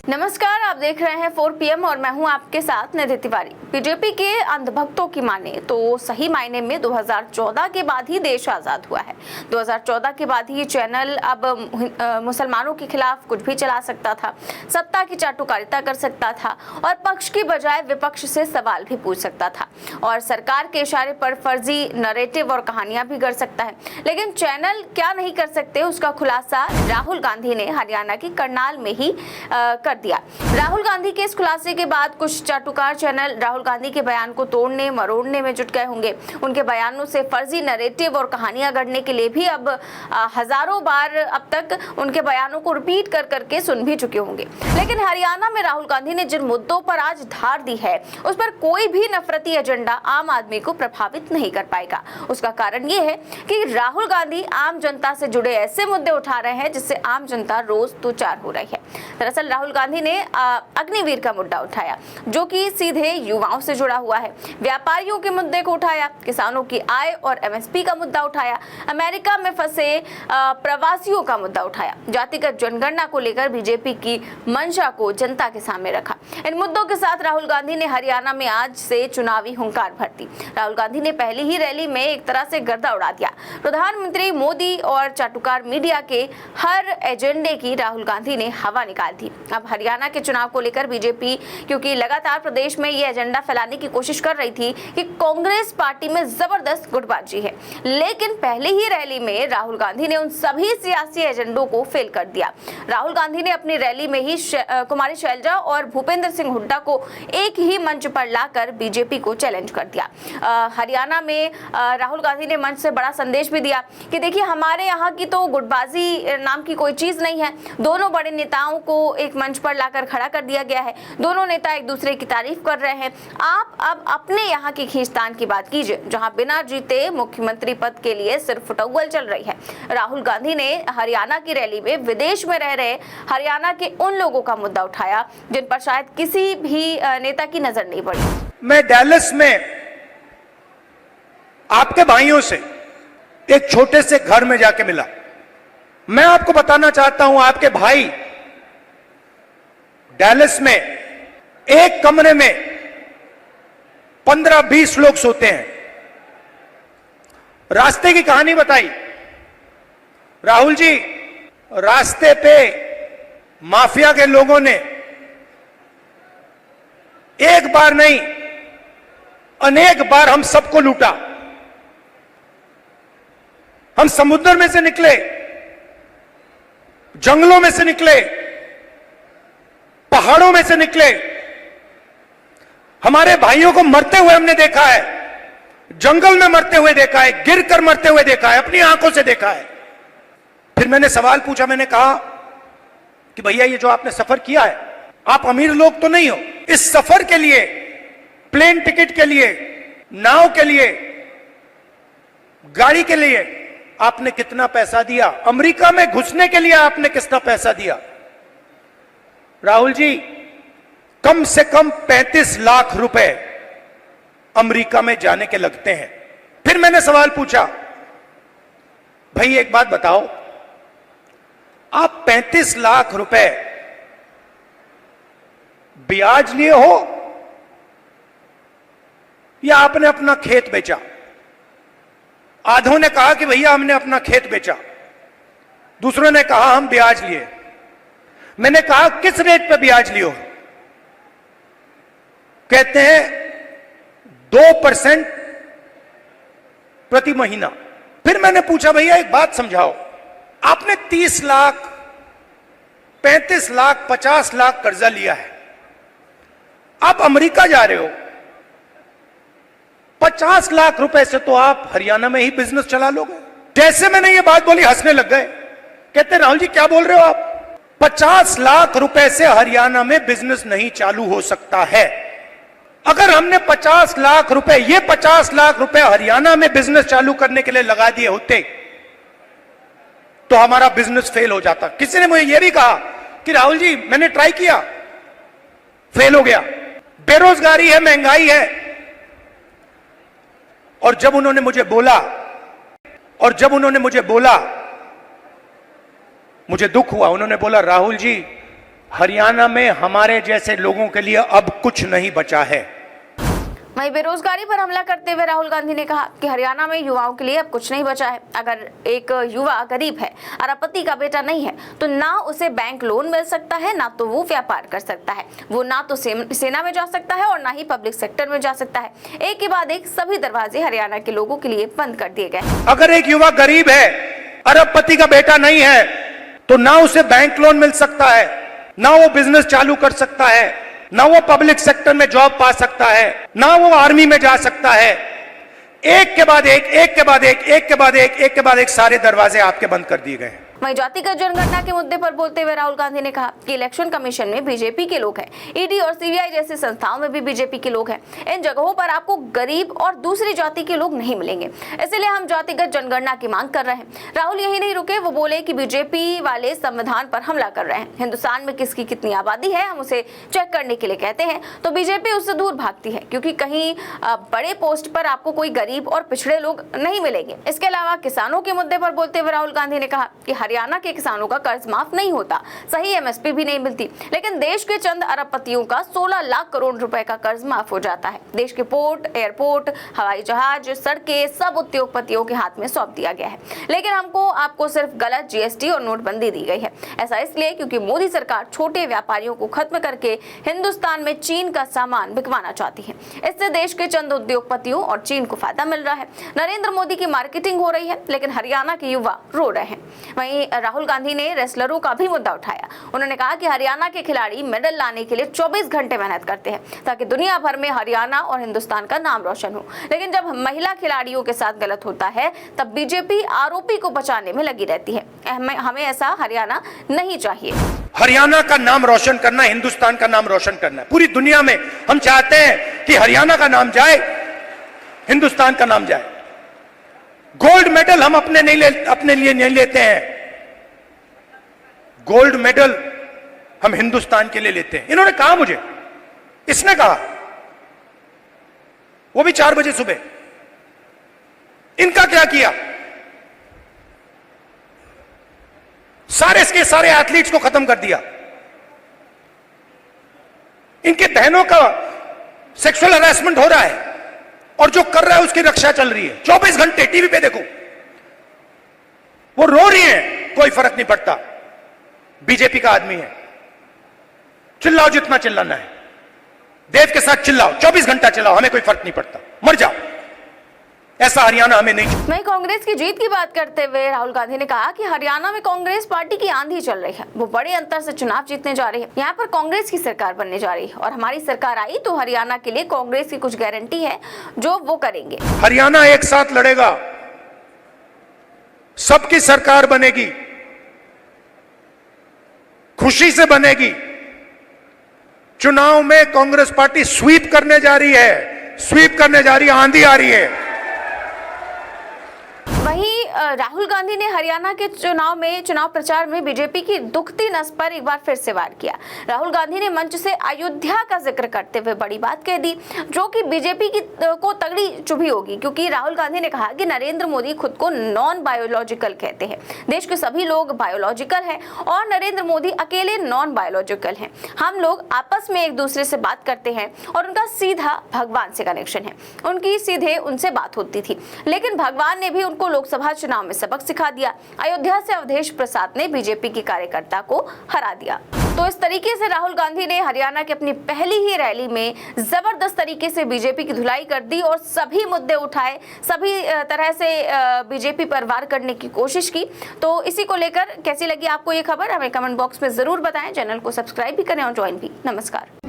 नमस्कार, आप देख रहे हैं 4 PM और मैं हूं आपके साथ निधि तिवारी। बीजेपी के अंधभक्तों की माने तो सही मायने में 2014 के बाद ही देश आजाद हुआ है। 2014 के बाद ही चैनल अब मुसलमानों के खिलाफ कुछ भी चला सकता था, सत्ता की चाटुकारिता कर सकता था और पक्ष की बजाय विपक्ष से सवाल भी पूछ सकता था और सरकार के इशारे पर फर्जी नरेटिव और कहानियां भी कर सकता है। लेकिन चैनल क्या नहीं कर सकते, उसका खुलासा राहुल गांधी ने हरियाणा की करनाल में ही कर दिया। राहुल गांधी के इस खुलासे के बाद कुछ चाटुकार चैनल राहुल गांधी के बयान को तोड़ने मरोड़ने में जुट गए होंगे। उनके बयानों से फर्जी नैरेटिव और कहानियां गढ़ने के लिए भी अब हजारों बार अब तक उनके बयानों को रिपीट कर करके सुन भी चुके होंगे। लेकिन हरियाणा में राहुल गांधी ने जिन मुद्दों पर आज धार दी है, उस पर कोई भी नफरती एजेंडा आम आदमी को प्रभावित नहीं कर पाएगा। उसका कारण ये है कि राहुल गांधी आम जनता से जुड़े ऐसे मुद्दे उठा रहे हैं जिससे आम जनता रोज दो चार हो रही है। दरअसल राहुल गांधी ने अग्निवीर का मुद्दा उठाया, जो कि सीधे युवाओं से जुड़ा हुआ है। व्यापारियों के मुद्दे को उठाया, किसानों की आय और MSP का मुद्दा उठाया, अमेरिका में फंसे प्रवासियों का मुद्दा उठाया, जातिगत जनगणना को लेकर बीजेपी की मंशा को जनता के सामने रखा। इन मुद्दों के साथ राहुल गांधी ने हरियाणा में आज से चुनावी हुंकार भर दी। राहुल गांधी ने पहली ही रैली में एक तरह से गर्दा उड़ा दिया। प्रधानमंत्री मोदी और चाटुकार मीडिया के हर एजेंडे की राहुल गांधी ने हवा निकाल दी। अब हरियाणा के चुनाव को लेकर बीजेपी क्योंकि लगातार प्रदेश में ये एजेंडा फैलाने की कोशिश कर रही थी कि कांग्रेस पार्टी में जबरदस्त गुटबाजी है, लेकिन पहले ही रैली में राहुल गांधी ने उन सभी सियासी एजेंडों को फेल कर दिया। राहुल गांधी ने अपनी रैली में ही कुमारी शैलजा और भूपेंद्र सिंह हुड्डा को एक ही मंच पर लाकर बीजेपी को चैलेंज कर दिया। हरियाणा में राहुल गांधी ने मंच से बड़ा संदेश भी दिया कि देखिए, हमारे यहाँ की तो गुटबाजी नाम की कोई चीज नहीं है। दोनों बड़े नेताओं को एक मंच पर लाकर खड़ा कर दिया गया है, दोनों नेता एक दूसरे की तारीफ कर रहे हैं। आप अब अपने यहाँ की खींचतान की बात कीजिए, जहां बिना जीते मुख्यमंत्री पद के लिए सिर्फ फुटौल चल रही है। राहुल गांधी ने हरियाणा की रैली में विदेश में रह रहे हरियाणा के उन लोगों का मुद्दा उठाया जिन पर शायद किसी भी नेता की नजर नहीं पड़ी। मैं डैलस में आपके भाइयों से एक छोटे से घर में जाके मिला। मैं आपको बताना चाहता हूं, आपके भाई डैलस में एक कमरे में 15-20 लोग सोते हैं। रास्ते की कहानी बताई। राहुल जी, रास्ते पे माफिया के लोगों ने एक बार नहीं अनेक बार हम सबको लूटा। हम समुद्र में से निकले, जंगलों में से निकले, पहाड़ों में से निकले। हमारे भाइयों को मरते हुए हमने देखा है, जंगल में मरते हुए देखा है, गिरकर मरते हुए देखा है, अपनी आंखों से देखा है। फिर मैंने सवाल पूछा, मैंने कहा कि भैया, ये जो आपने सफर किया है, आप अमीर लोग तो नहीं हो। इस सफर के लिए, प्लेन टिकट के लिए, नाव के लिए, गाड़ी के लिए आपने कितना पैसा दिया? अमेरिका में घुसने के लिए आपने कितना पैसा दिया? राहुल जी, कम से कम 35 लाख रुपए अमेरिका में जाने के लगते हैं। फिर मैंने सवाल पूछा, भाई एक बात बताओ, आप 35 लाख रुपए ब्याज लिए हो या आपने अपना खेत बेचा? आधों ने कहा कि भैया हमने अपना खेत बेचा, दूसरों ने कहा हम ब्याज लिए। मैंने कहा किस रेट पे ब्याज लियो? कहते हैं 2% प्रति महीना। फिर मैंने पूछा, भैया एक बात समझाओ, आपने 30 लाख, 35 लाख, 50 लाख कर्जा लिया है, आप अमेरिका जा रहे हो, 50 लाख रुपए से तो आप हरियाणा में ही बिजनेस चला लोगे। जैसे मैंने ये बात बोली, हंसने लग गए। कहते राहुल जी क्या बोल रहे हो आप? 50 लाख रुपए से हरियाणा में बिजनेस नहीं चालू हो सकता है। अगर हमने 50 लाख रुपए, ये 50 लाख रुपए हरियाणा में बिजनेस चालू करने के लिए लगा दिए होते तो हमारा बिजनेस फेल हो जाता। किसी ने मुझे यह भी कहा कि राहुल जी मैंने ट्राई किया, फेल हो गया, बेरोजगारी है, महंगाई है। और जब उन्होंने मुझे बोला मुझे दुख हुआ। उन्होंने बोला, राहुल जी हरियाणा में हमारे जैसे लोगों के लिए अब कुछ नहीं बचा है। वहीं बेरोजगारी पर हमला करते हुए राहुल गांधी ने कहा कि हरियाणा में युवाओं के लिए अब कुछ नहीं बचा है। अगर एक युवा गरीब है, अरबपति का बेटा नहीं है, तो ना उसे बैंक लोन मिल सकता है, ना तो वो व्यापार कर सकता है, वो ना तो सेना में जा सकता है और ना ही पब्लिक सेक्टर में जा सकता है। एक के बाद एक सभी दरवाजे हरियाणा के लोगों के लिए बंद कर दिए गए। अगर एक युवा गरीब है, अरबपति का बेटा नहीं है, तो ना उसे बैंक लोन मिल सकता है, ना वो बिजनेस चालू कर सकता है, ना वो पब्लिक सेक्टर में जॉब पा सकता है, ना वो आर्मी में जा सकता है। एक के बाद एक, एक के बाद एक, एक के बाद एक, एक के बाद एक सारे दरवाजे आपके बंद कर दिए गए हैं। वहीं जातिगत जनगणना के मुद्दे पर बोलते हुए राहुल गांधी ने कहा कि इलेक्शन कमीशन में बीजेपी के लोग हैं, ईडी और सीबीआई जैसी संस्थाओं में भी बीजेपी के लोग हैं। इन जगहों पर आपको गरीब और दूसरी जाति के लोग नहीं मिलेंगे, इसलिए हम जातिगत जनगणना की मांग कर रहे हैं। राहुल यही नहीं रुके, वो बोले कि बीजेपी वाले संविधान पर हमला कर रहे हैं। हिंदुस्तान में किसकी कितनी आबादी है हम उसे चेक करने के लिए कहते हैं, तो बीजेपी उससे दूर भागती है, क्योंकि कहीं बड़े पोस्ट पर आपको कोई गरीब और पिछड़े लोग नहीं मिलेंगे। इसके अलावा किसानों के मुद्दे पर बोलते हुए राहुल गांधी ने कहा कि हरियाणा के किसानों का कर्ज माफ नहीं होता, सही एमएसपी भी नहीं मिलती, लेकिन देश के चंद अरबपतियों का 16 लाख करोड़ रुपए का कर्ज माफ हो जाता है। देश के पोर्ट, एयरपोर्ट, हवाई जहाज, सड़कें सब उद्योगपतियों के हाथ में सौंप दिया गया है, लेकिन आपको सिर्फ गलत जीएसटी और नोटबंदी दी गई है। ऐसा इसलिए क्योंकि मोदी सरकार छोटे व्यापारियों को खत्म करके हिंदुस्तान में चीन का सामान बिकवाना चाहती है। इससे देश के चंद उद्योगपतियों और चीन को फायदा मिल रहा है। नरेंद्र मोदी की मार्केटिंग हो रही है, लेकिन हरियाणा के युवा रो रहे हैं। वहीं राहुल गांधी ने रेसलरों का भी मुद्दा उठाया। उन्होंने कहा कि हरियाणा के खिलाड़ी मेडल लाने के लिए 24 घंटे मेहनत करते हैं ताकि दुनिया भर में हरियाणा और हिंदुस्तान का नाम रोशन हो, लेकिन जब महिला खिलाड़ियों के साथ गलत होता है तब बीजेपी आरोपी को बचाने में लगी रहती है। हमें ऐसा हरियाणा नहीं चाहिए। हरियाणा का नाम रोशन करना, हिंदुस्तान का नाम रोशन करना है। पूरी दुनिया में हम चाहते हैं कि हरियाणा का नाम जाए, हिंदुस्तान का नाम जाए। गोल्ड मेडल हम अपने लिए नहीं लेते हैं, गोल्ड मेडल हम हिंदुस्तान के लिए लेते हैं। इन्होंने कहा मुझे, इसने कहा, वो भी 4 बजे सुबह। इनका क्या किया? सारे एथलीट्स को खत्म कर दिया। इनके बहनों का सेक्सुअल हरासमेंट हो रहा है और जो कर रहा है उसकी रक्षा चल रही है। 24 घंटे टीवी पे देखो, वो रो रही है, कोई फर्क नहीं पड़ता। बीजेपी का आदमी है, चिल्लाओ जितना चिल्लाना है, देव के साथ चिल्लाओ, 24 घंटा चिल्लाओ, हमें कोई फर्क नहीं पड़ता, मर जाओ। ऐसा हरियाणा हमें नहीं। वहीं कांग्रेस की जीत की बात करते हुए राहुल गांधी ने कहा कि हरियाणा में कांग्रेस पार्टी की आंधी चल रही है, वो बड़े अंतर से चुनाव जीतने जा रही है। यहाँ पर कांग्रेस की सरकार बनने जा रही है और हमारी सरकार आई तो हरियाणा के लिए कांग्रेस की कुछ गारंटी है जो वो करेंगे। हरियाणा एक साथ लड़ेगा, सबकी सरकार बनेगी, खुशी से बनेगी। चुनाव में कांग्रेस पार्टी स्वीप करने जा रही है, स्वीप करने जा रही है, आंधी आ रही है। वहीं राहुल गांधी ने हरियाणा के चुनाव प्रचार में बीजेपी की दुखती नस पर एक बार फिर से वार किया। राहुल गांधी ने मंच से अयोध्या का जिक्र करते हुए बड़ी बात कह दी, जो कि बीजेपी को तगड़ी चुभी होगी, क्योंकि राहुल गांधी ने कहा कि नरेंद्र मोदी खुद को नॉन बायोलॉजिकल कहते हैं। देश के सभी लोग बायोलॉजिकल हैं और नरेंद्र मोदी अकेले नॉन बायोलॉजिकल हैं। हम लोग आपस में एक दूसरे से बात करते हैं और उनका सीधा भगवान से कनेक्शन है। उनकी सीधे उनसे बात होती थी, लेकिन भगवान ने भी उनको लोकसभा चुनाव में सबक सिखा दिया। अयोध्या से अवधेश प्रसाद ने बीजेपी की कार्यकर्ता को हरा दिया। तो इस तरीके से राहुल गांधी ने हरियाणा की अपनी पहली ही रैली में जबरदस्त तरीके से बीजेपी की धुलाई कर दी और सभी मुद्दे उठाए, सभी तरह से बीजेपी पर वार करने की कोशिश की। तो इसी को लेकर कैसी लगी आपको ये खबर, हमें कमेंट बॉक्स में जरूर बताएं। चैनल को सब्सक्राइब भी करें और ज्वाइन भी। नमस्कार।